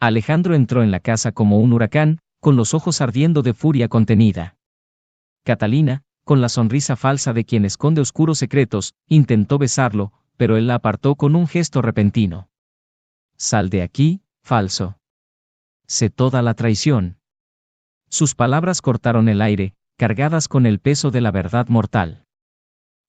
Alejandro entró en la casa como un huracán, con los ojos ardiendo de furia contenida. Catalina, con la sonrisa falsa de quien esconde oscuros secretos, intentó besarlo, pero él la apartó con un gesto repentino. «Sal de aquí, falso. Sé toda la traición». Sus palabras cortaron el aire, cargadas con el peso de la verdad mortal.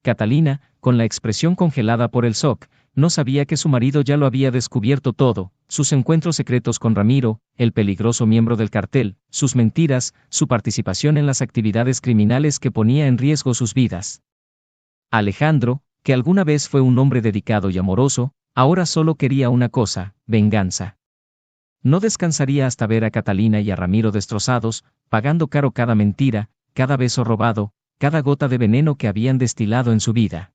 Catalina, con la expresión congelada por el shock, no sabía que su marido ya lo había descubierto todo: sus encuentros secretos con Ramiro, el peligroso miembro del cartel, sus mentiras, su participación en las actividades criminales que ponía en riesgo sus vidas. Alejandro, que alguna vez fue un hombre dedicado y amoroso, ahora solo quería una cosa: venganza. No descansaría hasta ver a Catalina y a Ramiro destrozados, pagando caro cada mentira, cada beso robado, cada gota de veneno que habían destilado en su vida.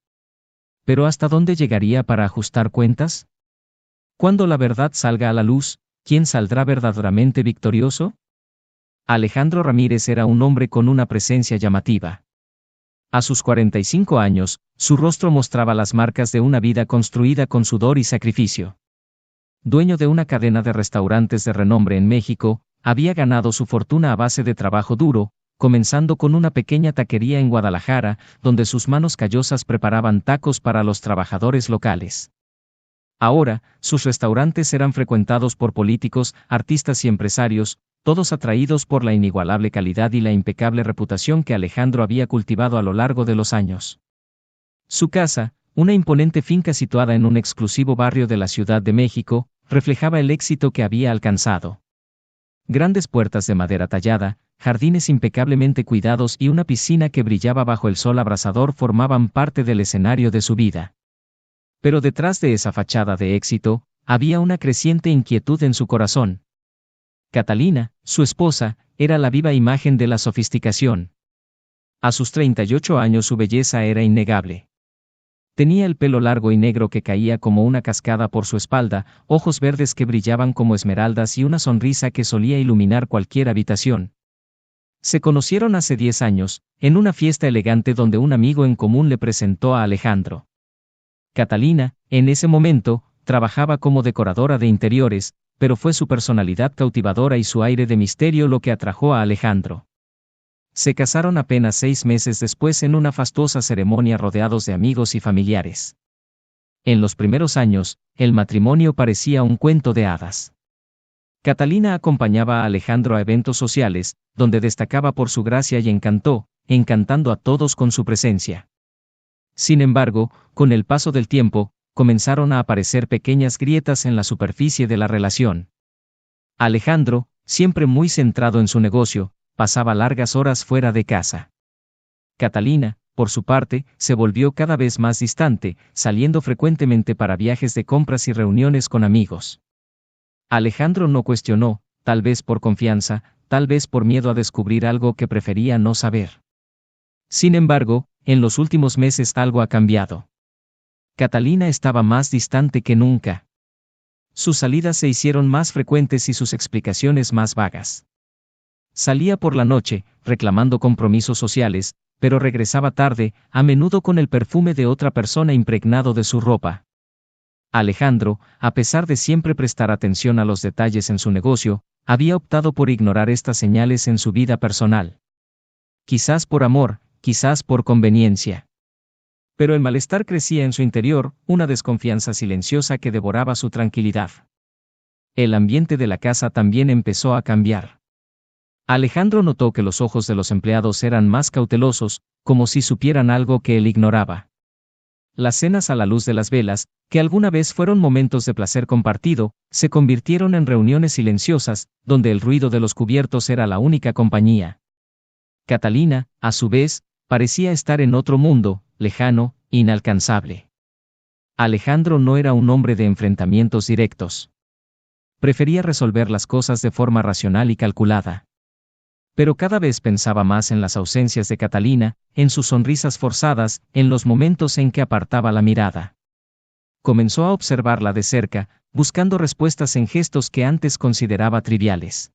Pero ¿hasta dónde llegaría para ajustar cuentas? Cuando la verdad salga a la luz, ¿quién saldrá verdaderamente victorioso? Alejandro Ramírez era un hombre con una presencia llamativa. A sus 45 años, su rostro mostraba las marcas de una vida construida con sudor y sacrificio. Dueño de una cadena de restaurantes de renombre en México, había ganado su fortuna a base de trabajo duro, comenzando con una pequeña taquería en Guadalajara, donde sus manos callosas preparaban tacos para los trabajadores locales. Ahora, sus restaurantes eran frecuentados por políticos, artistas y empresarios, todos atraídos por la inigualable calidad y la impecable reputación que Alejandro había cultivado a lo largo de los años. Su casa, una imponente finca situada en un exclusivo barrio de la Ciudad de México, reflejaba el éxito que había alcanzado. Grandes puertas de madera tallada, jardines impecablemente cuidados y una piscina que brillaba bajo el sol abrasador formaban parte del escenario de su vida. Pero detrás de esa fachada de éxito, había una creciente inquietud en su corazón. Catalina, su esposa, era la viva imagen de la sofisticación. A sus 38 años su belleza era innegable. Tenía el pelo largo y negro que caía como una cascada por su espalda, ojos verdes que brillaban como esmeraldas y una sonrisa que solía iluminar cualquier habitación. Se conocieron hace 10 años, en una fiesta elegante donde un amigo en común le presentó a Alejandro. Catalina, en ese momento, trabajaba como decoradora de interiores, pero fue su personalidad cautivadora y su aire de misterio lo que atrajo a Alejandro. Se casaron apenas 6 meses después en una fastuosa ceremonia rodeados de amigos y familiares. En los primeros años, el matrimonio parecía un cuento de hadas. Catalina acompañaba a Alejandro a eventos sociales, donde destacaba por su gracia y encanto, encantando a todos con su presencia. Sin embargo, con el paso del tiempo, comenzaron a aparecer pequeñas grietas en la superficie de la relación. Alejandro, siempre muy centrado en su negocio, pasaba largas horas fuera de casa. Catalina, por su parte, se volvió cada vez más distante, saliendo frecuentemente para viajes de compras y reuniones con amigos. Alejandro no cuestionó, tal vez por confianza, tal vez por miedo a descubrir algo que prefería no saber. Sin embargo, en los últimos meses algo ha cambiado. Catalina estaba más distante que nunca. Sus salidas se hicieron más frecuentes y sus explicaciones más vagas. Salía por la noche, reclamando compromisos sociales, pero regresaba tarde, a menudo con el perfume de otra persona impregnado de su ropa. Alejandro, a pesar de siempre prestar atención a los detalles en su negocio, había optado por ignorar estas señales en su vida personal. Quizás por amor, quizás por conveniencia. Pero el malestar crecía en su interior, una desconfianza silenciosa que devoraba su tranquilidad. El ambiente de la casa también empezó a cambiar. Alejandro notó que los ojos de los empleados eran más cautelosos, como si supieran algo que él ignoraba. Las cenas a la luz de las velas, que alguna vez fueron momentos de placer compartido, se convirtieron en reuniones silenciosas, donde el ruido de los cubiertos era la única compañía. Catalina, a su vez, parecía estar en otro mundo, lejano, inalcanzable. Alejandro no era un hombre de enfrentamientos directos. Prefería resolver las cosas de forma racional y calculada. Pero cada vez pensaba más en las ausencias de Catalina, en sus sonrisas forzadas, en los momentos en que apartaba la mirada. Comenzó a observarla de cerca, buscando respuestas en gestos que antes consideraba triviales.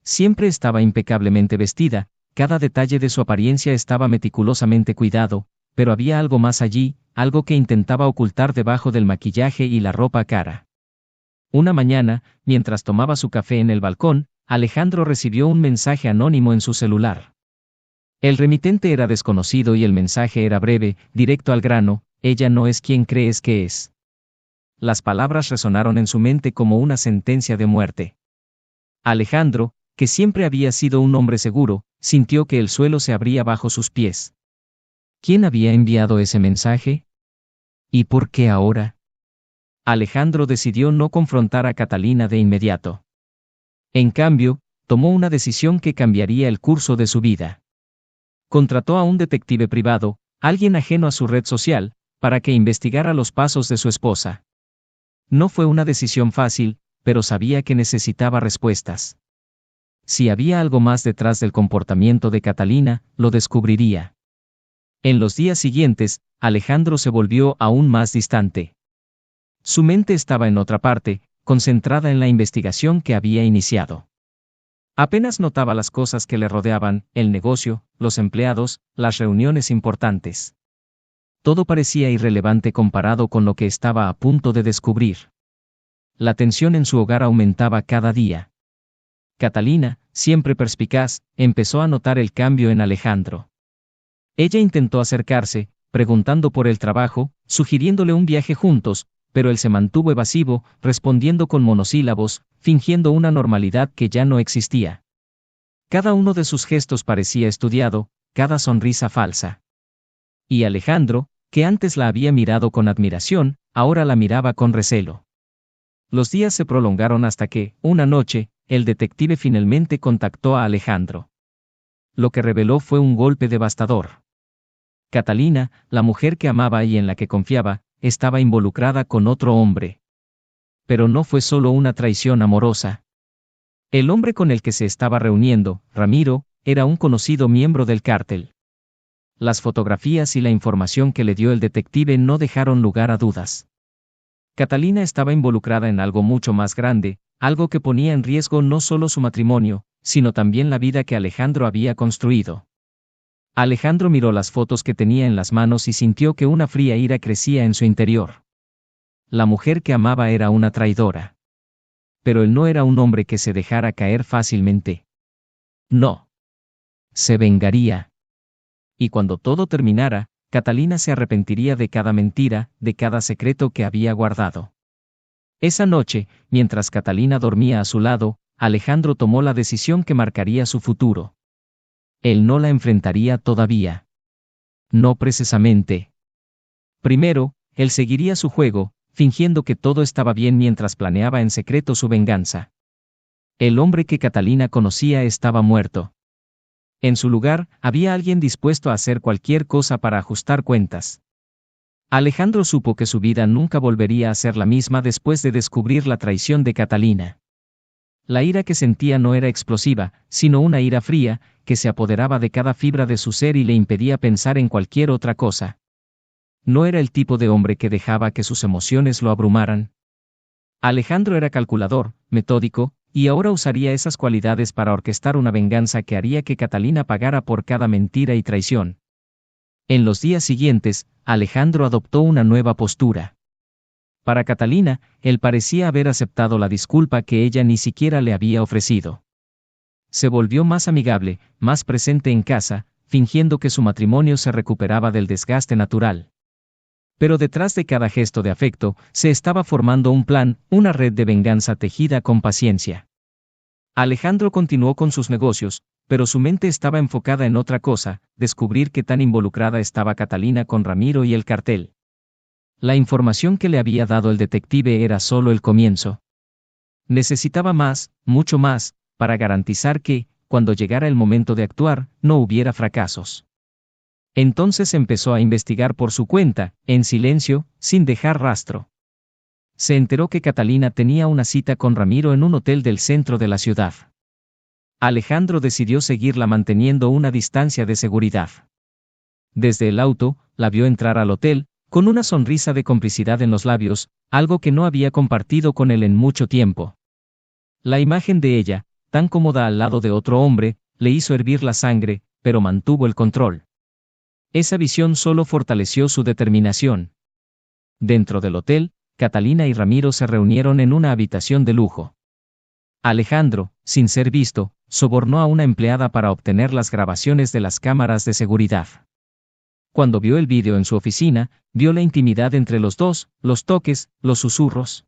Siempre estaba impecablemente vestida, cada detalle de su apariencia estaba meticulosamente cuidado, pero había algo más allí, algo que intentaba ocultar debajo del maquillaje y la ropa cara. Una mañana, mientras tomaba su café en el balcón, Alejandro recibió un mensaje anónimo en su celular. El remitente era desconocido y el mensaje era breve, directo al grano: ella no es quien crees que es. Las palabras resonaron en su mente como una sentencia de muerte. Alejandro, que siempre había sido un hombre seguro, sintió que el suelo se abría bajo sus pies. ¿Quién había enviado ese mensaje? ¿Y por qué ahora? Alejandro decidió no confrontar a Catalina de inmediato. En cambio, tomó una decisión que cambiaría el curso de su vida. Contrató a un detective privado, alguien ajeno a su red social, para que investigara los pasos de su esposa. No fue una decisión fácil, pero sabía que necesitaba respuestas. Si había algo más detrás del comportamiento de Catalina, lo descubriría. En los días siguientes, Alejandro se volvió aún más distante. Su mente estaba en otra parte, concentrada en la investigación que había iniciado. Apenas notaba las cosas que le rodeaban: el negocio, los empleados, las reuniones importantes. Todo parecía irrelevante comparado con lo que estaba a punto de descubrir. La tensión en su hogar aumentaba cada día. Catalina, siempre perspicaz, empezó a notar el cambio en Alejandro. Ella intentó acercarse, preguntando por el trabajo, sugiriéndole un viaje juntos, pero él se mantuvo evasivo, respondiendo con monosílabos, fingiendo una normalidad que ya no existía. Cada uno de sus gestos parecía estudiado, cada sonrisa falsa. Y Alejandro, que antes la había mirado con admiración, ahora la miraba con recelo. Los días se prolongaron hasta que, una noche, el detective finalmente contactó a Alejandro. Lo que reveló fue un golpe devastador. Catalina, la mujer que amaba y en la que confiaba, estaba involucrada con otro hombre. Pero no fue solo una traición amorosa. El hombre con el que se estaba reuniendo, Ramiro, era un conocido miembro del cártel. Las fotografías y la información que le dio el detective no dejaron lugar a dudas. Catalina estaba involucrada en algo mucho más grande, algo que ponía en riesgo no solo su matrimonio, sino también la vida que Alejandro había construido. Alejandro miró las fotos que tenía en las manos y sintió que una fría ira crecía en su interior. La mujer que amaba era una traidora. Pero él no era un hombre que se dejara caer fácilmente. No. Se vengaría. Y cuando todo terminara, Catalina se arrepentiría de cada mentira, de cada secreto que había guardado. Esa noche, mientras Catalina dormía a su lado, Alejandro tomó la decisión que marcaría su futuro. Él no la enfrentaría todavía. No precisamente. Primero, él seguiría su juego, fingiendo que todo estaba bien mientras planeaba en secreto su venganza. El hombre que Catalina conocía estaba muerto. En su lugar, había alguien dispuesto a hacer cualquier cosa para ajustar cuentas. Alejandro supo que su vida nunca volvería a ser la misma después de descubrir la traición de Catalina. La ira que sentía no era explosiva, sino una ira fría, que se apoderaba de cada fibra de su ser y le impedía pensar en cualquier otra cosa. No era el tipo de hombre que dejaba que sus emociones lo abrumaran. Alejandro era calculador, metódico, y ahora usaría esas cualidades para orquestar una venganza que haría que Catalina pagara por cada mentira y traición. En los días siguientes, Alejandro adoptó una nueva postura. Para Catalina, él parecía haber aceptado la disculpa que ella ni siquiera le había ofrecido. Se volvió más amigable, más presente en casa, fingiendo que su matrimonio se recuperaba del desgaste natural. Pero detrás de cada gesto de afecto, se estaba formando un plan, una red de venganza tejida con paciencia. Alejandro continuó con sus negocios, pero su mente estaba enfocada en otra cosa: descubrir qué tan involucrada estaba Catalina con Ramiro y el cartel. La información que le había dado el detective era solo el comienzo. Necesitaba más, mucho más, para garantizar que, cuando llegara el momento de actuar, no hubiera fracasos. Entonces empezó a investigar por su cuenta, en silencio, sin dejar rastro. Se enteró que Catalina tenía una cita con Ramiro en un hotel del centro de la ciudad. Alejandro decidió seguirla manteniendo una distancia de seguridad. Desde el auto, la vio entrar al hotel, con una sonrisa de complicidad en los labios, algo que no había compartido con él en mucho tiempo. La imagen de ella, tan cómoda al lado de otro hombre, le hizo hervir la sangre, pero mantuvo el control. Esa visión solo fortaleció su determinación. Dentro del hotel, Catalina y Ramiro se reunieron en una habitación de lujo. Alejandro, sin ser visto, sobornó a una empleada para obtener las grabaciones de las cámaras de seguridad. Cuando vio el vídeo en su oficina, vio la intimidad entre los dos, los toques, los susurros.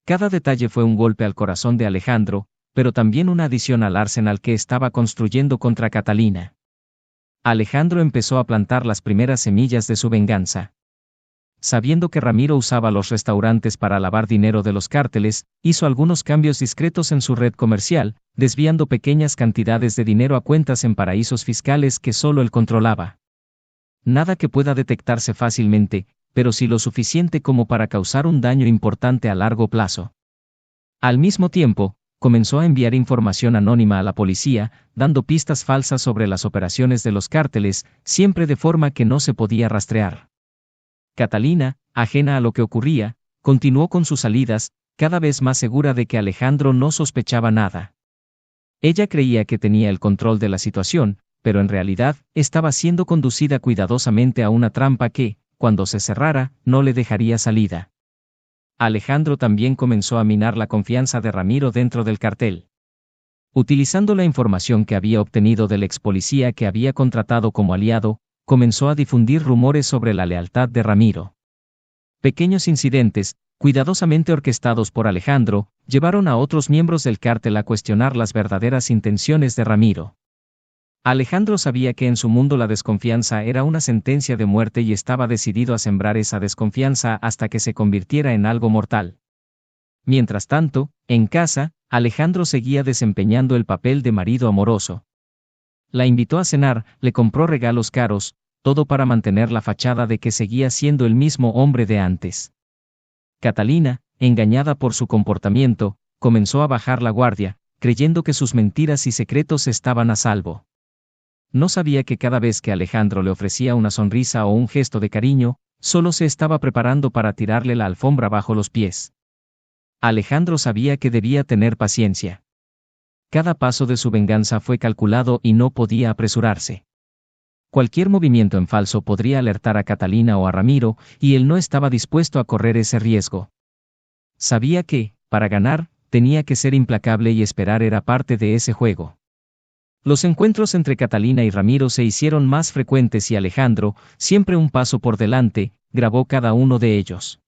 Cada detalle fue un golpe al corazón de Alejandro, pero también una adición al arsenal que estaba construyendo contra Catalina. Alejandro empezó a plantar las primeras semillas de su venganza. Sabiendo que Ramiro usaba los restaurantes para lavar dinero de los cárteles, hizo algunos cambios discretos en su red comercial, desviando pequeñas cantidades de dinero a cuentas en paraísos fiscales que solo él controlaba. Nada que pueda detectarse fácilmente, pero sí lo suficiente como para causar un daño importante a largo plazo. Al mismo tiempo, comenzó a enviar información anónima a la policía, dando pistas falsas sobre las operaciones de los cárteles, siempre de forma que no se podía rastrear. Catalina, ajena a lo que ocurría, continuó con sus salidas, cada vez más segura de que Alejandro no sospechaba nada. Ella creía que tenía el control de la situación, pero en realidad, estaba siendo conducida cuidadosamente a una trampa que, cuando se cerrara, no le dejaría salida. Alejandro también comenzó a minar la confianza de Ramiro dentro del cartel. Utilizando la información que había obtenido del ex policía que había contratado como aliado, comenzó a difundir rumores sobre la lealtad de Ramiro. Pequeños incidentes, cuidadosamente orquestados por Alejandro, llevaron a otros miembros del cártel a cuestionar las verdaderas intenciones de Ramiro. Alejandro sabía que en su mundo la desconfianza era una sentencia de muerte y estaba decidido a sembrar esa desconfianza hasta que se convirtiera en algo mortal. Mientras tanto, en casa, Alejandro seguía desempeñando el papel de marido amoroso. La invitó a cenar, le compró regalos caros, todo para mantener la fachada de que seguía siendo el mismo hombre de antes. Catalina, engañada por su comportamiento, comenzó a bajar la guardia, creyendo que sus mentiras y secretos estaban a salvo. No sabía que cada vez que Alejandro le ofrecía una sonrisa o un gesto de cariño, solo se estaba preparando para tirarle la alfombra bajo los pies. Alejandro sabía que debía tener paciencia. Cada paso de su venganza fue calculado y no podía apresurarse. Cualquier movimiento en falso podría alertar a Catalina o a Ramiro, y él no estaba dispuesto a correr ese riesgo. Sabía que, para ganar, tenía que ser implacable y esperar era parte de ese juego. Los encuentros entre Catalina y Ramiro se hicieron más frecuentes y Alejandro, siempre un paso por delante, grabó cada uno de ellos.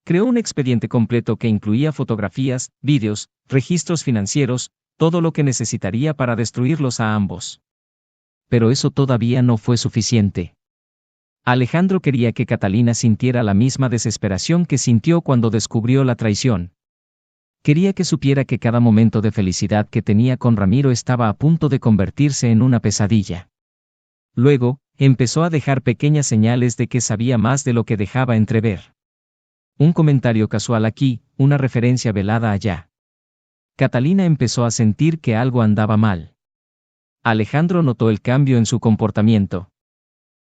Creó un expediente completo que incluía fotografías, vídeos, registros financieros, todo lo que necesitaría para destruirlos a ambos. Pero eso todavía no fue suficiente. Alejandro quería que Catalina sintiera la misma desesperación que sintió cuando descubrió la traición. Quería que supiera que cada momento de felicidad que tenía con Ramiro estaba a punto de convertirse en una pesadilla. Luego, empezó a dejar pequeñas señales de que sabía más de lo que dejaba entrever. Un comentario casual aquí, una referencia velada allá. Catalina empezó a sentir que algo andaba mal. Alejandro notó el cambio en su comportamiento.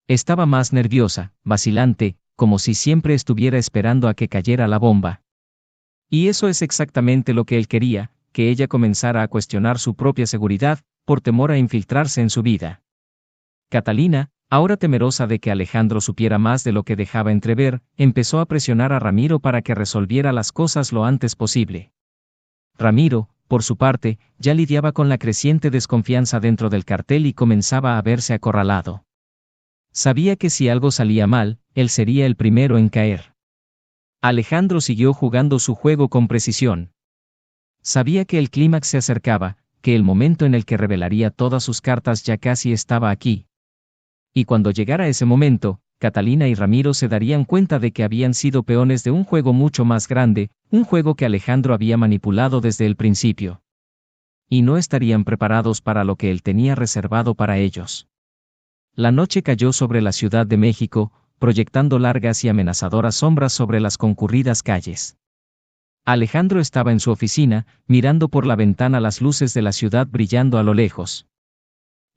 Estaba más nerviosa, vacilante, como si siempre estuviera esperando a que cayera la bomba. Y eso es exactamente lo que él quería, que ella comenzara a cuestionar su propia seguridad, por temor a infiltrarse en su vida. Catalina, ahora temerosa de que Alejandro supiera más de lo que dejaba entrever, empezó a presionar a Ramiro para que resolviera las cosas lo antes posible. Ramiro, por su parte, ya lidiaba con la creciente desconfianza dentro del cartel y comenzaba a verse acorralado. Sabía que si algo salía mal, él sería el primero en caer. Alejandro siguió jugando su juego con precisión. Sabía que el clímax se acercaba, que el momento en el que revelaría todas sus cartas ya casi estaba aquí. Y cuando llegara ese momento, Catalina y Ramiro se darían cuenta de que habían sido peones de un juego mucho más grande, un juego que Alejandro había manipulado desde el principio. Y no estarían preparados para lo que él tenía reservado para ellos. La noche cayó sobre la Ciudad de México, proyectando largas y amenazadoras sombras sobre las concurridas calles. Alejandro estaba en su oficina, mirando por la ventana las luces de la ciudad brillando a lo lejos.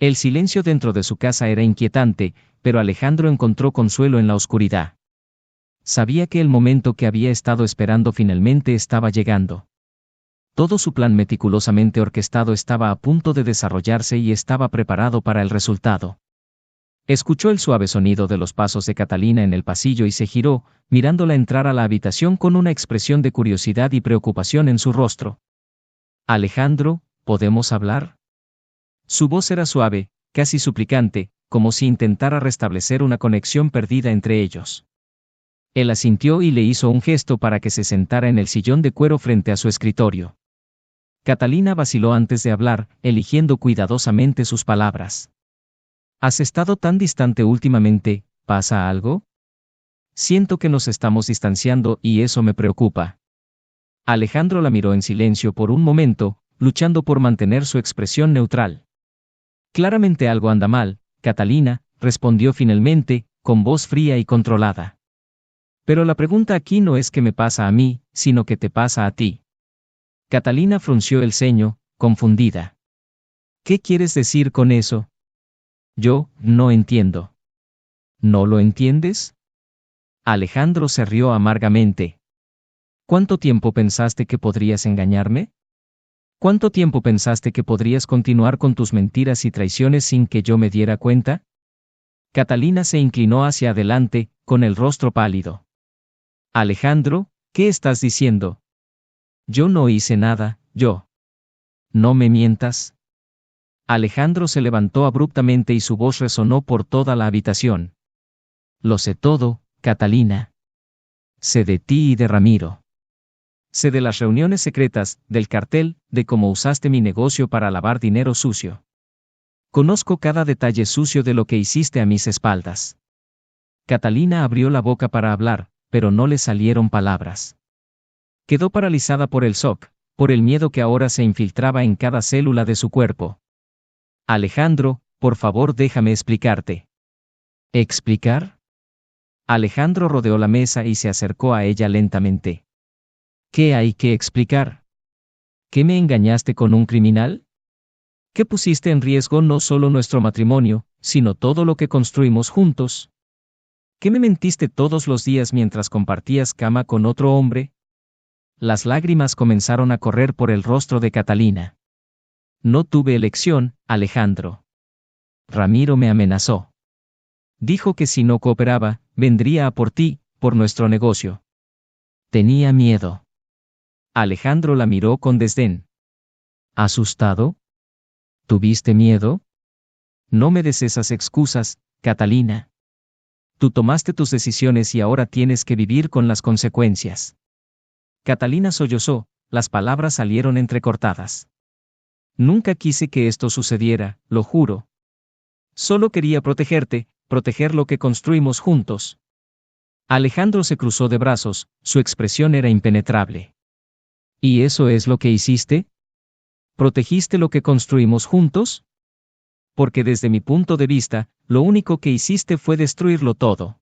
El silencio dentro de su casa era inquietante, pero Alejandro encontró consuelo en la oscuridad. Sabía que el momento que había estado esperando finalmente estaba llegando. Todo su plan meticulosamente orquestado estaba a punto de desarrollarse y estaba preparado para el resultado. Escuchó el suave sonido de los pasos de Catalina en el pasillo y se giró, mirándola entrar a la habitación con una expresión de curiosidad y preocupación en su rostro. Alejandro, ¿podemos hablar? Su voz era suave, casi suplicante, como si intentara restablecer una conexión perdida entre ellos. Él asintió y le hizo un gesto para que se sentara en el sillón de cuero frente a su escritorio. Catalina vaciló antes de hablar, eligiendo cuidadosamente sus palabras. ¿Has estado tan distante últimamente? ¿Pasa algo? Siento que nos estamos distanciando y eso me preocupa. Alejandro la miró en silencio por un momento, luchando por mantener su expresión neutral. Claramente algo anda mal, Catalina, respondió finalmente, con voz fría y controlada. Pero la pregunta aquí no es qué me pasa a mí, sino qué te pasa a ti. Catalina frunció el ceño, confundida. ¿Qué quieres decir con eso? Yo, no entiendo. ¿No lo entiendes? Alejandro se rió amargamente. ¿Cuánto tiempo pensaste que podrías engañarme? ¿Cuánto tiempo pensaste que podrías continuar con tus mentiras y traiciones sin que yo me diera cuenta? Catalina se inclinó hacia adelante, con el rostro pálido. Alejandro, ¿qué estás diciendo? Yo no hice nada, yo. No me mientas. Alejandro se levantó abruptamente y su voz resonó por toda la habitación. Lo sé todo, Catalina. Sé de ti y de Ramiro. Sé de las reuniones secretas, del cartel, de cómo usaste mi negocio para lavar dinero sucio. Conozco cada detalle sucio de lo que hiciste a mis espaldas. Catalina abrió la boca para hablar, pero no le salieron palabras. Quedó paralizada por el shock, por el miedo que ahora se infiltraba en cada célula de su cuerpo. Alejandro, por favor déjame explicarte. ¿Explicar? Alejandro rodeó la mesa y se acercó a ella lentamente. ¿Qué hay que explicar? ¿Qué me engañaste con un criminal? ¿Qué pusiste en riesgo no solo nuestro matrimonio, sino todo lo que construimos juntos? ¿Qué me mentiste todos los días mientras compartías cama con otro hombre? Las lágrimas comenzaron a correr por el rostro de Catalina. No tuve elección, Alejandro. Ramiro me amenazó. Dijo que si no cooperaba, vendría a por ti, por nuestro negocio. Tenía miedo. Alejandro la miró con desdén. ¿Asustado? ¿Tuviste miedo? No me des esas excusas, Catalina. Tú tomaste tus decisiones y ahora tienes que vivir con las consecuencias. Catalina sollozó, las palabras salieron entrecortadas. Nunca quise que esto sucediera, lo juro. Solo quería protegerte, proteger lo que construimos juntos. Alejandro se cruzó de brazos, su expresión era impenetrable. ¿Y eso es lo que hiciste? ¿Protegiste lo que construimos juntos? Porque desde mi punto de vista, lo único que hiciste fue destruirlo todo.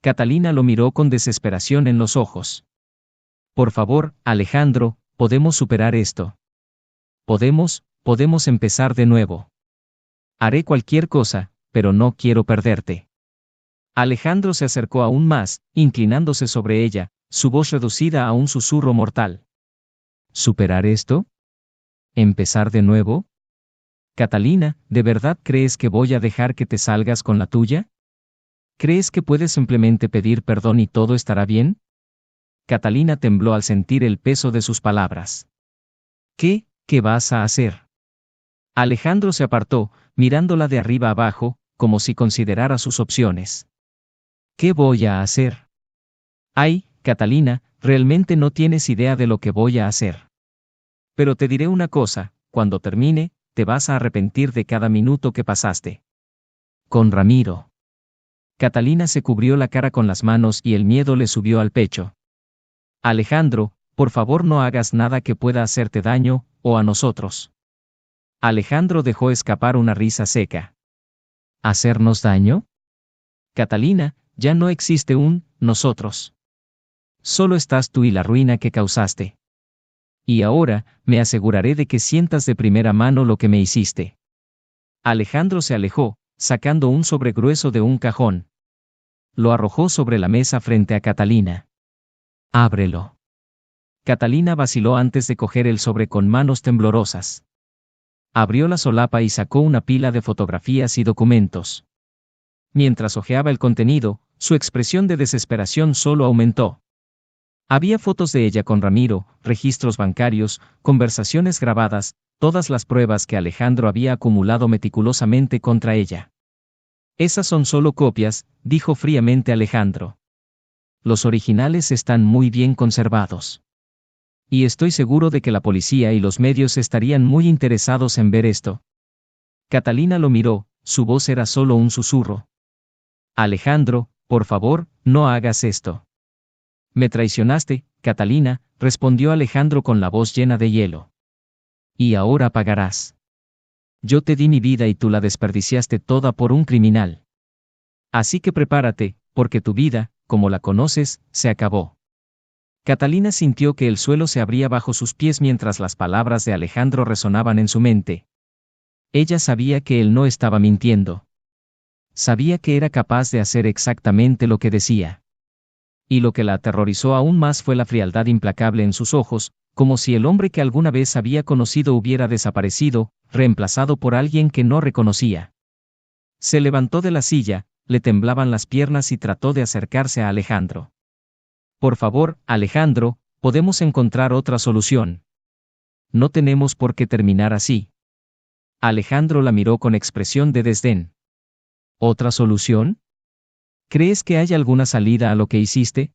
Catalina lo miró con desesperación en los ojos. Por favor, Alejandro, podemos superar esto. Podemos empezar de nuevo. Haré cualquier cosa, pero no quiero perderte. Alejandro se acercó aún más, inclinándose sobre ella, su voz reducida a un susurro mortal. ¿Superar esto? ¿Empezar de nuevo? Catalina, ¿de verdad crees que voy a dejar que te salgas con la tuya? ¿Crees que puedes simplemente pedir perdón y todo estará bien? Catalina tembló al sentir el peso de sus palabras. ¿Qué vas a hacer? Alejandro se apartó, mirándola de arriba abajo, como si considerara sus opciones. ¿Qué voy a hacer? Ay, Catalina, realmente no tienes idea de lo que voy a hacer. Pero te diré una cosa, cuando termine, te vas a arrepentir de cada minuto que pasaste. Con Ramiro. Catalina se cubrió la cara con las manos y el miedo le subió al pecho. Alejandro, por favor no hagas nada que pueda hacerte daño, o a nosotros. Alejandro dejó escapar una risa seca. ¿Hacernos daño? Catalina, ya no existe un nosotros. Solo estás tú y la ruina que causaste. Y ahora, me aseguraré de que sientas de primera mano lo que me hiciste. Alejandro se alejó, sacando un sobre grueso de un cajón. Lo arrojó sobre la mesa frente a Catalina. Ábrelo. Catalina vaciló antes de coger el sobre con manos temblorosas. Abrió la solapa y sacó una pila de fotografías y documentos. Mientras hojeaba el contenido, su expresión de desesperación solo aumentó. Había fotos de ella con Ramiro, registros bancarios, conversaciones grabadas, todas las pruebas que Alejandro había acumulado meticulosamente contra ella. Esas son solo copias, dijo fríamente Alejandro. Los originales están muy bien conservados. Y estoy seguro de que la policía y los medios estarían muy interesados en ver esto. Catalina lo miró, su voz era solo un susurro. Alejandro, por favor, no hagas esto. Me traicionaste, Catalina, respondió Alejandro con la voz llena de hielo. Y ahora pagarás. Yo te di mi vida y tú la desperdiciaste toda por un criminal. Así que prepárate, porque tu vida, como la conoces, se acabó. Catalina sintió que el suelo se abría bajo sus pies mientras las palabras de Alejandro resonaban en su mente. Ella sabía que él no estaba mintiendo. Sabía que era capaz de hacer exactamente lo que decía. Y lo que la aterrorizó aún más fue la frialdad implacable en sus ojos, como si el hombre que alguna vez había conocido hubiera desaparecido, reemplazado por alguien que no reconocía. Se levantó de la silla, le temblaban las piernas y trató de acercarse a Alejandro. Por favor, Alejandro, podemos encontrar otra solución. No tenemos por qué terminar así. Alejandro la miró con expresión de desdén. ¿Otra solución? ¿Crees que hay alguna salida a lo que hiciste?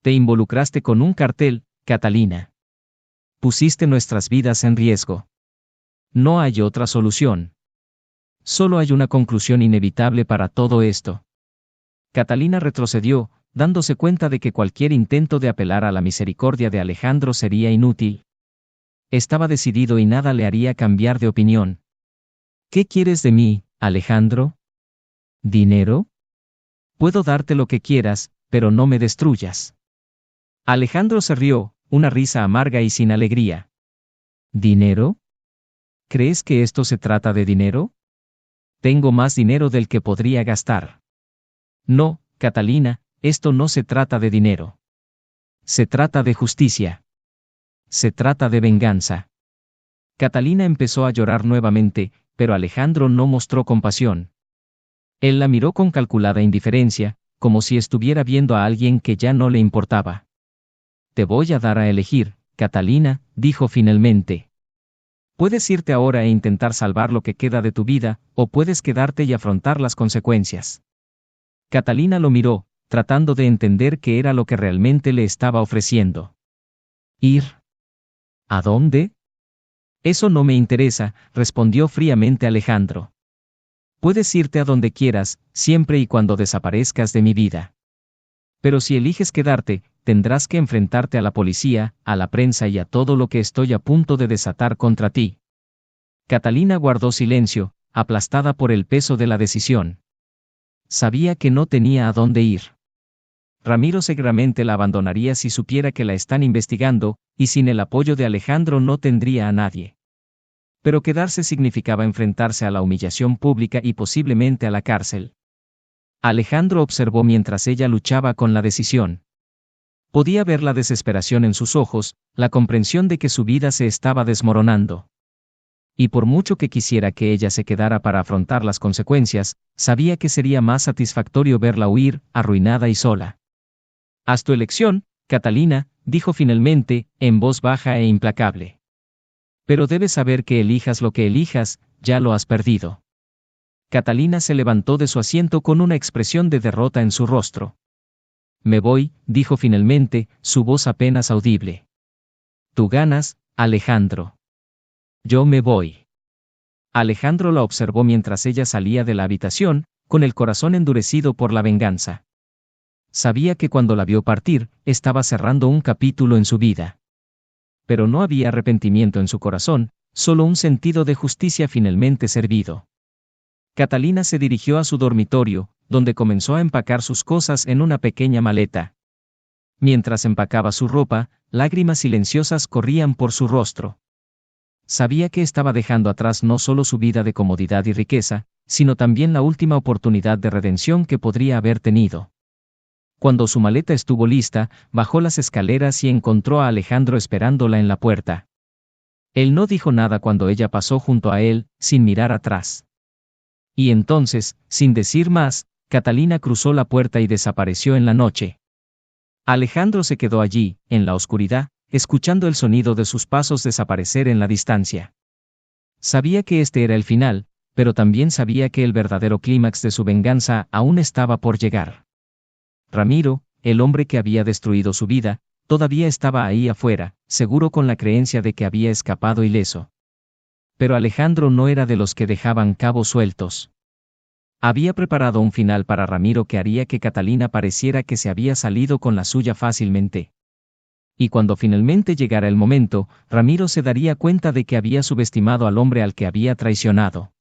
Te involucraste con un cartel, Catalina. Pusiste nuestras vidas en riesgo. No hay otra solución. Solo hay una conclusión inevitable para todo esto. Catalina retrocedió, dándose cuenta de que cualquier intento de apelar a la misericordia de Alejandro sería inútil. Estaba decidido y nada le haría cambiar de opinión. ¿Qué quieres de mí, Alejandro? ¿Dinero? Puedo darte lo que quieras, pero no me destruyas. Alejandro se rió, una risa amarga y sin alegría. ¿Dinero? ¿Crees que esto se trata de dinero? Tengo más dinero del que podría gastar. No, Catalina, esto no se trata de dinero. Se trata de justicia. Se trata de venganza. Catalina empezó a llorar nuevamente, pero Alejandro no mostró compasión. Él la miró con calculada indiferencia, como si estuviera viendo a alguien que ya no le importaba. Te voy a dar a elegir, Catalina, dijo finalmente. Puedes irte ahora e intentar salvar lo que queda de tu vida, o puedes quedarte y afrontar las consecuencias. Catalina lo miró, tratando de entender qué era lo que realmente le estaba ofreciendo. ¿Ir? ¿A dónde? Eso no me interesa, respondió fríamente Alejandro. Puedes irte a donde quieras, siempre y cuando desaparezcas de mi vida. Pero si eliges quedarte, tendrás que enfrentarte a la policía, a la prensa y a todo lo que estoy a punto de desatar contra ti. Catalina guardó silencio, aplastada por el peso de la decisión. Sabía que no tenía a dónde ir. Ramiro seguramente la abandonaría si supiera que la están investigando, y sin el apoyo de Alejandro no tendría a nadie. Pero quedarse significaba enfrentarse a la humillación pública y posiblemente a la cárcel. Alejandro observó mientras ella luchaba con la decisión. Podía ver la desesperación en sus ojos, la comprensión de que su vida se estaba desmoronando. Y por mucho que quisiera que ella se quedara para afrontar las consecuencias, sabía que sería más satisfactorio verla huir, arruinada y sola. Haz tu elección, Catalina, dijo finalmente, en voz baja e implacable. Pero debes saber que elijas lo que elijas, ya lo has perdido. Catalina se levantó de su asiento con una expresión de derrota en su rostro. Me voy, dijo finalmente, su voz apenas audible. Tú ganas, Alejandro. Yo me voy. Alejandro la observó mientras ella salía de la habitación, con el corazón endurecido por la venganza. Sabía que cuando la vio partir, estaba cerrando un capítulo en su vida. Pero no había arrepentimiento en su corazón, solo un sentido de justicia finalmente servido. Catalina se dirigió a su dormitorio, donde comenzó a empacar sus cosas en una pequeña maleta. Mientras empacaba su ropa, lágrimas silenciosas corrían por su rostro. Sabía que estaba dejando atrás no solo su vida de comodidad y riqueza, sino también la última oportunidad de redención que podría haber tenido. Cuando su maleta estuvo lista, bajó las escaleras y encontró a Alejandro esperándola en la puerta. Él no dijo nada cuando ella pasó junto a él, sin mirar atrás. Y entonces, sin decir más, Catalina cruzó la puerta y desapareció en la noche. Alejandro se quedó allí, en la oscuridad, escuchando el sonido de sus pasos desaparecer en la distancia. Sabía que este era el final, pero también sabía que el verdadero clímax de su venganza aún estaba por llegar. Ramiro, el hombre que había destruido su vida, todavía estaba ahí afuera, seguro con la creencia de que había escapado ileso. Pero Alejandro no era de los que dejaban cabos sueltos. Había preparado un final para Ramiro que haría que Catalina pareciera que se había salido con la suya fácilmente. Y cuando finalmente llegara el momento, Ramiro se daría cuenta de que había subestimado al hombre al que había traicionado.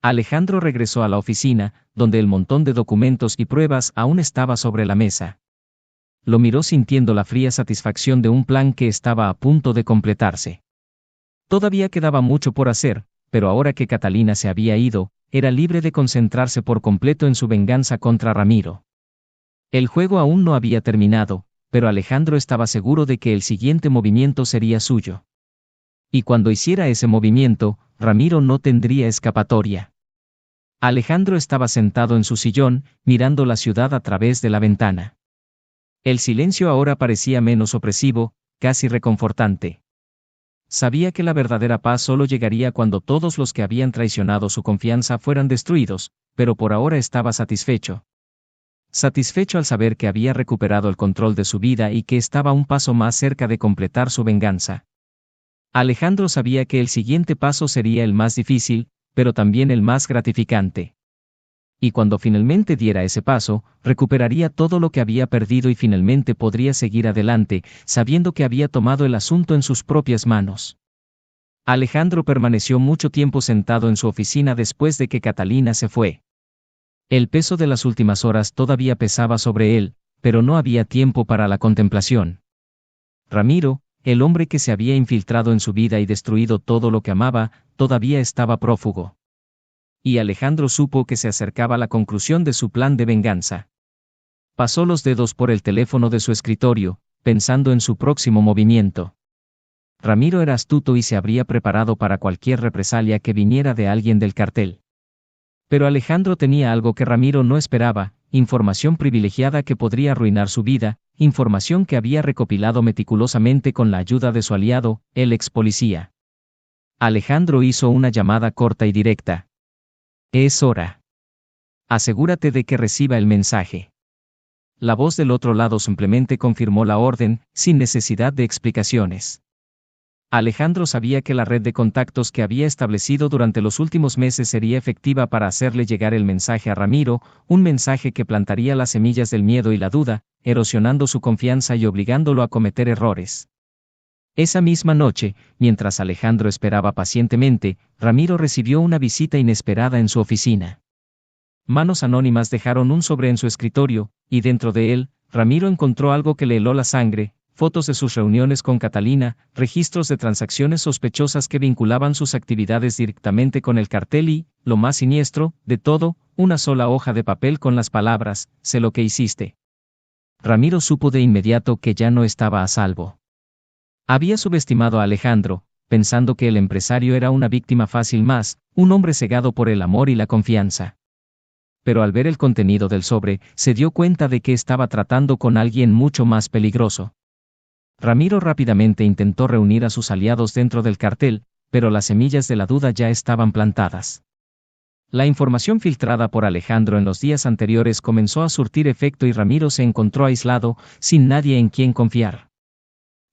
Alejandro regresó a la oficina, donde el montón de documentos y pruebas aún estaba sobre la mesa. Lo miró sintiendo la fría satisfacción de un plan que estaba a punto de completarse. Todavía quedaba mucho por hacer, pero ahora que Catalina se había ido, era libre de concentrarse por completo en su venganza contra Ramiro. El juego aún no había terminado, pero Alejandro estaba seguro de que el siguiente movimiento sería suyo. Y cuando hiciera ese movimiento, Ramiro no tendría escapatoria. Alejandro estaba sentado en su sillón, mirando la ciudad a través de la ventana. El silencio ahora parecía menos opresivo, casi reconfortante. Sabía que la verdadera paz solo llegaría cuando todos los que habían traicionado su confianza fueran destruidos, pero por ahora estaba satisfecho. Satisfecho al saber que había recuperado el control de su vida y que estaba un paso más cerca de completar su venganza. Alejandro sabía que el siguiente paso sería el más difícil, pero también el más gratificante. Y cuando finalmente diera ese paso, recuperaría todo lo que había perdido y finalmente podría seguir adelante, sabiendo que había tomado el asunto en sus propias manos. Alejandro permaneció mucho tiempo sentado en su oficina después de que Catalina se fue. El peso de las últimas horas todavía pesaba sobre él, pero no había tiempo para la contemplación. Ramiro, el hombre que se había infiltrado en su vida y destruido todo lo que amaba, todavía estaba prófugo. Y Alejandro supo que se acercaba la conclusión de su plan de venganza. Pasó los dedos por el teléfono de su escritorio, pensando en su próximo movimiento. Ramiro era astuto y se habría preparado para cualquier represalia que viniera de alguien del cartel. Pero Alejandro tenía algo que Ramiro no esperaba, información privilegiada que podría arruinar su vida, información que había recopilado meticulosamente con la ayuda de su aliado, el ex policía. Alejandro hizo una llamada corta y directa. Es hora. Asegúrate de que reciba el mensaje. La voz del otro lado simplemente confirmó la orden, sin necesidad de explicaciones. Alejandro sabía que la red de contactos que había establecido durante los últimos meses sería efectiva para hacerle llegar el mensaje a Ramiro, un mensaje que plantaría las semillas del miedo y la duda, erosionando su confianza y obligándolo a cometer errores. Esa misma noche, mientras Alejandro esperaba pacientemente, Ramiro recibió una visita inesperada en su oficina. Manos anónimas dejaron un sobre en su escritorio, y dentro de él, Ramiro encontró algo que le heló la sangre: fotos de sus reuniones con Catalina, registros de transacciones sospechosas que vinculaban sus actividades directamente con el cartel y, lo más siniestro de todo, una sola hoja de papel con las palabras: sé lo que hiciste. Ramiro supo de inmediato que ya no estaba a salvo. Había subestimado a Alejandro, pensando que el empresario era una víctima fácil más, un hombre cegado por el amor y la confianza. Pero al ver el contenido del sobre, se dio cuenta de que estaba tratando con alguien mucho más peligroso. Ramiro rápidamente intentó reunir a sus aliados dentro del cartel, pero las semillas de la duda ya estaban plantadas. La información filtrada por Alejandro en los días anteriores comenzó a surtir efecto y Ramiro se encontró aislado, sin nadie en quien confiar.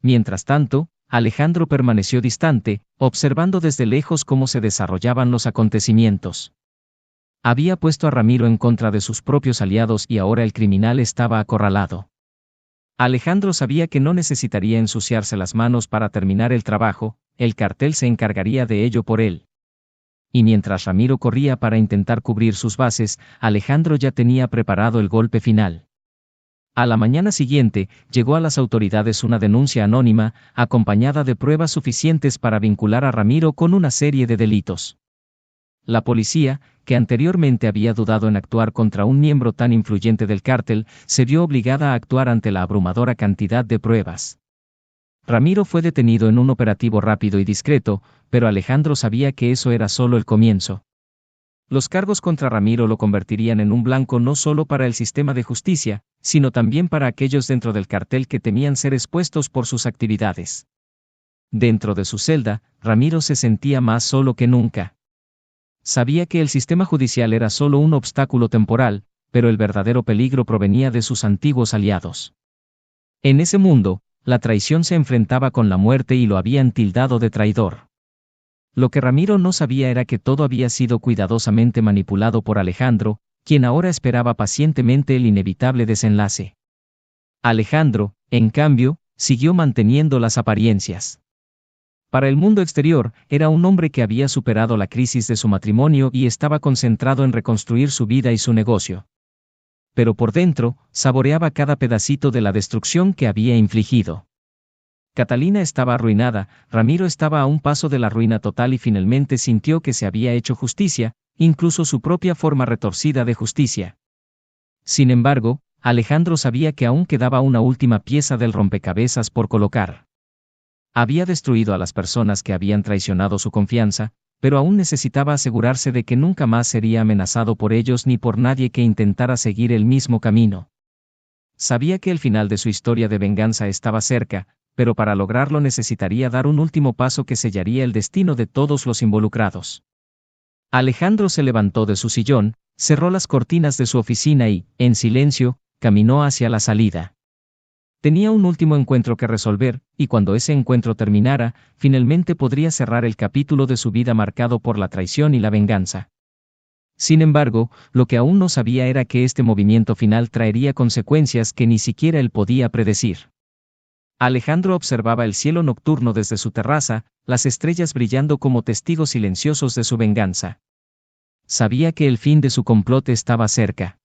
Mientras tanto, Alejandro permaneció distante, observando desde lejos cómo se desarrollaban los acontecimientos. Había puesto a Ramiro en contra de sus propios aliados y ahora el criminal estaba acorralado. Alejandro sabía que no necesitaría ensuciarse las manos para terminar el trabajo, el cartel se encargaría de ello por él. Y mientras Ramiro corría para intentar cubrir sus bases, Alejandro ya tenía preparado el golpe final. A la mañana siguiente, llegó a las autoridades una denuncia anónima, acompañada de pruebas suficientes para vincular a Ramiro con una serie de delitos. La policía, que anteriormente había dudado en actuar contra un miembro tan influyente del cártel, se vio obligada a actuar ante la abrumadora cantidad de pruebas. Ramiro fue detenido en un operativo rápido y discreto, pero Alejandro sabía que eso era solo el comienzo. Los cargos contra Ramiro lo convertirían en un blanco no solo para el sistema de justicia, sino también para aquellos dentro del cartel que temían ser expuestos por sus actividades. Dentro de su celda, Ramiro se sentía más solo que nunca. Sabía que el sistema judicial era solo un obstáculo temporal, pero el verdadero peligro provenía de sus antiguos aliados. En ese mundo, la traición se enfrentaba con la muerte y lo habían tildado de traidor. Lo que Ramiro no sabía era que todo había sido cuidadosamente manipulado por Alejandro, quien ahora esperaba pacientemente el inevitable desenlace. Alejandro, en cambio, siguió manteniendo las apariencias. Para el mundo exterior, era un hombre que había superado la crisis de su matrimonio y estaba concentrado en reconstruir su vida y su negocio. Pero por dentro, saboreaba cada pedacito de la destrucción que había infligido. Catalina estaba arruinada, Ramiro estaba a un paso de la ruina total y finalmente sintió que se había hecho justicia, incluso su propia forma retorcida de justicia. Sin embargo, Alejandro sabía que aún quedaba una última pieza del rompecabezas por colocar. Había destruido a las personas que habían traicionado su confianza, pero aún necesitaba asegurarse de que nunca más sería amenazado por ellos ni por nadie que intentara seguir el mismo camino. Sabía que el final de su historia de venganza estaba cerca, pero para lograrlo necesitaría dar un último paso que sellaría el destino de todos los involucrados. Alejandro se levantó de su sillón, cerró las cortinas de su oficina y, en silencio, caminó hacia la salida. Tenía un último encuentro que resolver, y cuando ese encuentro terminara, finalmente podría cerrar el capítulo de su vida marcado por la traición y la venganza. Sin embargo, lo que aún no sabía era que este movimiento final traería consecuencias que ni siquiera él podía predecir. Alejandro observaba el cielo nocturno desde su terraza, las estrellas brillando como testigos silenciosos de su venganza. Sabía que el fin de su complot estaba cerca.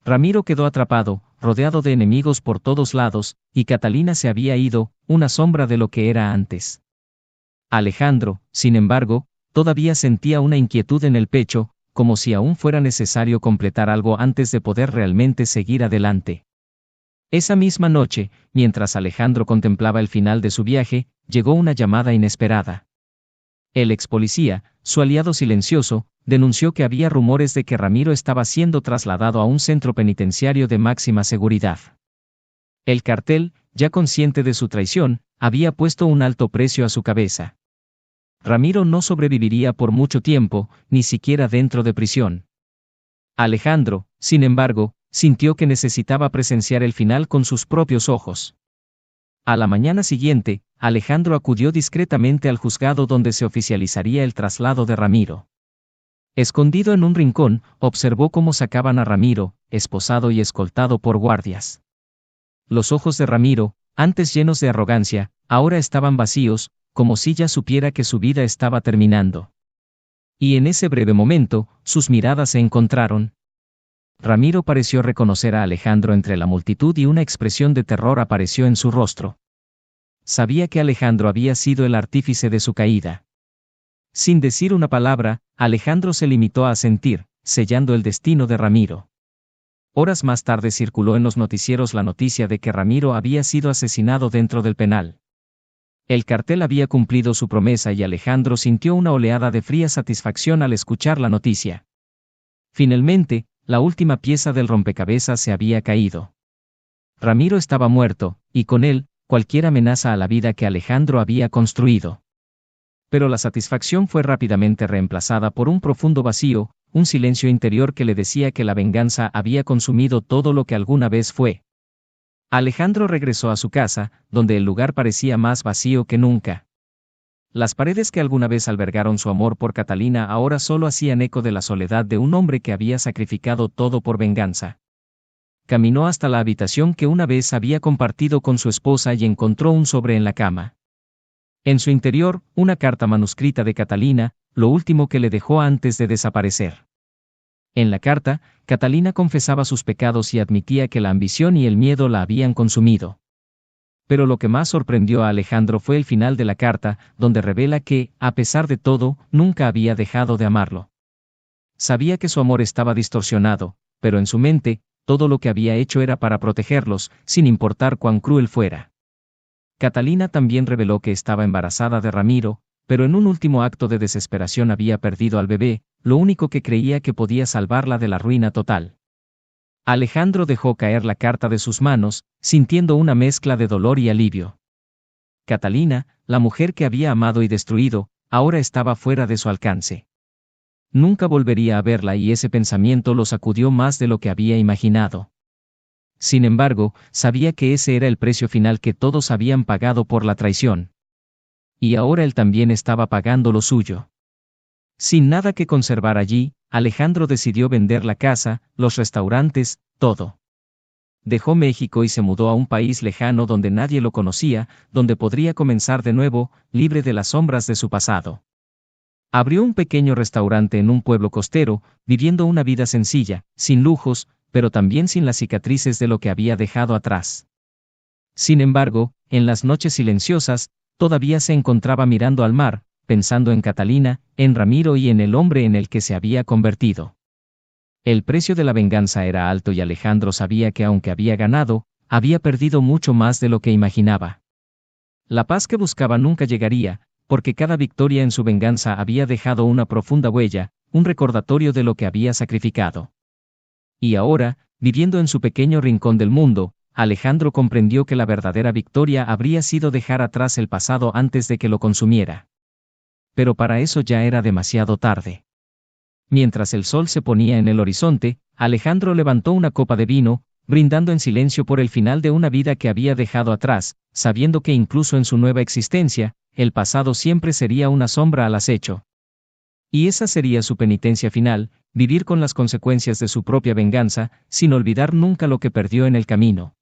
Ramiro quedó atrapado, rodeado de enemigos por todos lados, y Catalina se había ido, una sombra de lo que era antes. Alejandro, sin embargo, todavía sentía una inquietud en el pecho, como si aún fuera necesario completar algo antes de poder realmente seguir adelante. Esa misma noche, mientras Alejandro contemplaba el final de su viaje, llegó una llamada inesperada. El ex policía, su aliado silencioso, denunció que había rumores de que Ramiro estaba siendo trasladado a un centro penitenciario de máxima seguridad. El cartel, ya consciente de su traición, había puesto un alto precio a su cabeza. Ramiro no sobreviviría por mucho tiempo, ni siquiera dentro de prisión. Alejandro, sin embargo, sintió que necesitaba presenciar el final con sus propios ojos. A la mañana siguiente, Alejandro acudió discretamente al juzgado donde se oficializaría el traslado de Ramiro. Escondido en un rincón, observó cómo sacaban a Ramiro, esposado y escoltado por guardias. Los ojos de Ramiro, antes llenos de arrogancia, ahora estaban vacíos, como si ya supiera que su vida estaba terminando. Y en ese breve momento, sus miradas se encontraron. Ramiro pareció reconocer a Alejandro entre la multitud y una expresión de terror apareció en su rostro. Sabía que Alejandro había sido el artífice de su caída. Sin decir una palabra, Alejandro se limitó a asentir, sellando el destino de Ramiro. Horas más tarde circuló en los noticieros la noticia de que Ramiro había sido asesinado dentro del penal. El cartel había cumplido su promesa y Alejandro sintió una oleada de fría satisfacción al escuchar la noticia. Finalmente, la última pieza del rompecabezas se había caído. Ramiro estaba muerto, y con él, cualquier amenaza a la vida que Alejandro había construido. Pero la satisfacción fue rápidamente reemplazada por un profundo vacío, un silencio interior que le decía que la venganza había consumido todo lo que alguna vez fue. Alejandro regresó a su casa, donde el lugar parecía más vacío que nunca. Las paredes que alguna vez albergaron su amor por Catalina ahora solo hacían eco de la soledad de un hombre que había sacrificado todo por venganza. Caminó hasta la habitación que una vez había compartido con su esposa y encontró un sobre en la cama. En su interior, una carta manuscrita de Catalina, lo último que le dejó antes de desaparecer. En la carta, Catalina confesaba sus pecados y admitía que la ambición y el miedo la habían consumido. Pero lo que más sorprendió a Alejandro fue el final de la carta, donde revela que, a pesar de todo, nunca había dejado de amarlo. Sabía que su amor estaba distorsionado, pero en su mente, todo lo que había hecho era para protegerlos, sin importar cuán cruel fuera. Catalina también reveló que estaba embarazada de Ramiro, pero en un último acto de desesperación había perdido al bebé, lo único que creía que podía salvarla de la ruina total. Alejandro dejó caer la carta de sus manos, sintiendo una mezcla de dolor y alivio. Catalina, la mujer que había amado y destruido, ahora estaba fuera de su alcance. Nunca volvería a verla y ese pensamiento lo sacudió más de lo que había imaginado. Sin embargo, sabía que ese era el precio final que todos habían pagado por la traición. Y ahora él también estaba pagando lo suyo. Sin nada que conservar allí, Alejandro decidió vender la casa, los restaurantes, todo. Dejó México y se mudó a un país lejano donde nadie lo conocía, donde podría comenzar de nuevo, libre de las sombras de su pasado. Abrió un pequeño restaurante en un pueblo costero, viviendo una vida sencilla, sin lujos, pero también sin las cicatrices de lo que había dejado atrás. Sin embargo, en las noches silenciosas, todavía se encontraba mirando al mar, pensando en Catalina, en Ramiro y en el hombre en el que se había convertido. El precio de la venganza era alto y Alejandro sabía que aunque había ganado, había perdido mucho más de lo que imaginaba. La paz que buscaba nunca llegaría, porque cada victoria en su venganza había dejado una profunda huella, un recordatorio de lo que había sacrificado. Y ahora, viviendo en su pequeño rincón del mundo, Alejandro comprendió que la verdadera victoria habría sido dejar atrás el pasado antes de que lo consumiera. Pero para eso ya era demasiado tarde. Mientras el sol se ponía en el horizonte, Alejandro levantó una copa de vino, brindando en silencio por el final de una vida que había dejado atrás, sabiendo que incluso en su nueva existencia, el pasado siempre sería una sombra al acecho. Y esa sería su penitencia final, vivir con las consecuencias de su propia venganza, sin olvidar nunca lo que perdió en el camino.